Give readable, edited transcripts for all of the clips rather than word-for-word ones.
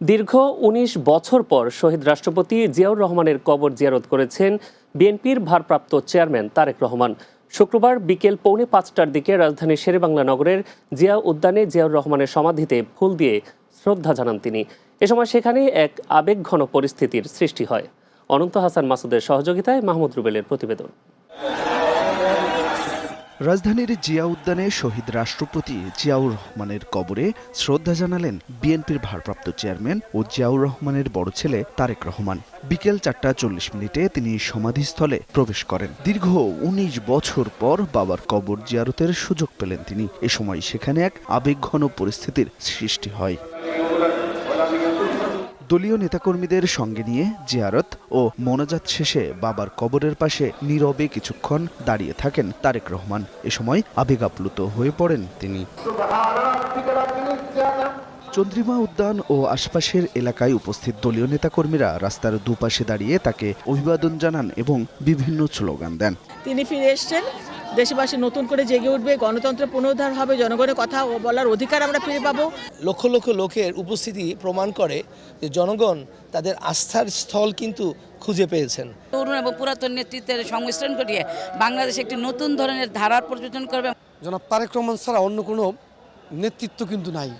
দীর্ঘ ১৯ বছর পর শহীদ রাষ্ট্রপতি জিয়াউর রহমানের কবর জিয়ারত করেছেন বিএনপির ভারপ্রাপ্ত চেয়ারম্যান তারেক রহমান। শুক্রবার বিকেল ৪:৩০টার দিকে রাজধানীর শেরেবাংলা নগরের জিয়া উদ্যানে জিয়াউর রহমানের সমাধিতে ফুল দিয়ে শ্রদ্ধা জানান তিনি। এ সময় সেখানে এক আবেগঘন পরিস্থিতির সৃষ্টি হয়। অনন্ত হাসান মাসুদের সহযোগিতায় মাহমুদ রুবেলের প্রতিবেদন। রাজধানীর জিয়া উদ্যানে শহীদ রাষ্ট্রপতি জিয়াউর রহমানের কবরে শ্রদ্ধা জানালেন বিএনপির ভারপ্রাপ্ত চেয়ারম্যান ও জিয়াউর রহমানের বড় ছেলে তারেক রহমান। বিকেল ৪:৪০ তিনি সমাধিস্থলে প্রবেশ করেন। দীর্ঘ ১৯ বছর পর বাবার কবর জিয়ারতের সুযোগ পেলেন তিনি। এ সময় সেখানে এক আবেগঘন পরিস্থিতির সৃষ্টি হয়। দলীয় নেতাকর্মীদের সঙ্গে নিয়ে জিয়ারত ও মোনাজাত শেষে বাবার কবরের পাশে নীরবে কিছুক্ষণ দাঁড়িয়ে থাকেন তারেক রহমান। এ সময় আবেগাপ্লুত হয়ে পড়েন তিনি। চন্দ্রিমা উদ্যান ও আশপাশের এলাকায় উপস্থিত দলীয় নেতাকর্মীরা রাস্তার দুপাশে দাঁড়িয়ে তাকে অভিবাদন জানান এবং বিভিন্ন স্লোগান দেন। তিনি ফিরে এসেছেন, দেশবাসী নতুন করে জেগে উঠবে, গণতন্ত্র পুনরুদ্ধার হবে, জনগণের কথা বলার অধিকার আমরা ফিরে পাবো। লক্ষ লক্ষ লোকের উপস্থিতি প্রমাণ করে যে জনগণ তাদের আস্থার স্থল কিন্তু খুঁজে পেয়েছেন। তরুণ এবং পুরাতন নেতৃত্বের সংমিশ্রণ ঘটিয়ে বাংলাদেশ একটি নতুন ধরনের ধারার প্রযোজন করবে। জনাব তারেক রহমান ছাড়া অন্য কোনো নেতৃত্ব কিন্তু নাই,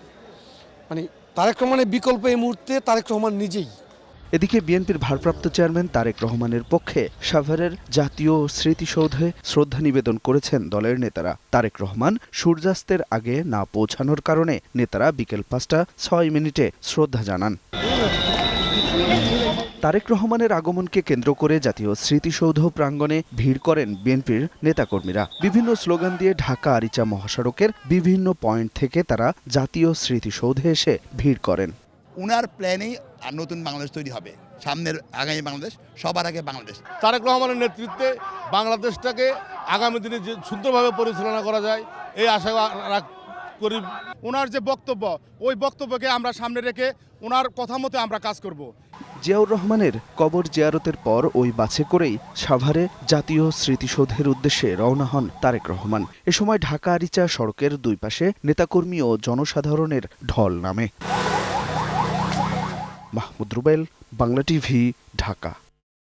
মানে তারেক রহমানের বিকল্প এই মুহূর্তে তারেক রহমান নিজেই। এদিকে বিএনপির ভারপ্রাপ্ত চেয়ারম্যান তারেক রহমানের পক্ষে সাভারের জাতীয় স্মৃতিসৌধে শ্রদ্ধা নিবেদন করেছেন দলের নেতারা। তারেক রহমান সূর্যাস্তের আগে না পৌঁছানোর কারণে নেতারা বিকেল ৫:০৬ শ্রদ্ধা জানান। তারেক রহমানের আগমনকে কেন্দ্র করে জাতীয় স্মৃতিসৌধ প্রাঙ্গণে ভিড় করেন বিএনপির নেতাকর্মীরা। বিভিন্ন স্লোগান দিয়ে ঢাকা আরিচা মহাসড়কের বিভিন্ন পয়েন্ট থেকে তারা জাতীয় স্মৃতিসৌধে এসে ভিড় করেন। উনার প্ল্যানেই নতুন বাংলাদেশ তৈরি হবে, সামনের আগামী বাংলাদেশ, সবার আগে বাংলাদেশ। তারেক রহমানের নেতৃত্বে বাংলাদেশটাকে আগামী দিনে যে সুন্দরভাবে পরিচালনা করা যায় এই আশা করি। ওনার যে বক্তব্য, ওই বক্তব্যকে আমরা সামনে রেখে ওনার কথা মতো আমরা কাজ করব। জিয়াউর রহমানের কবর জিয়ারতের পর ওই বাসে করেই সাভারে জাতীয় স্মৃতিসৌধের উদ্দেশ্যে রওনা হন তারেক রহমান। এ সময় ঢাকা আরিচা সড়কের দুই পাশে নেতাকর্মী ও জনসাধারণের ঢল নামে। মাহমুদ রুবেল, বাংলা টিভি, ঢাকা।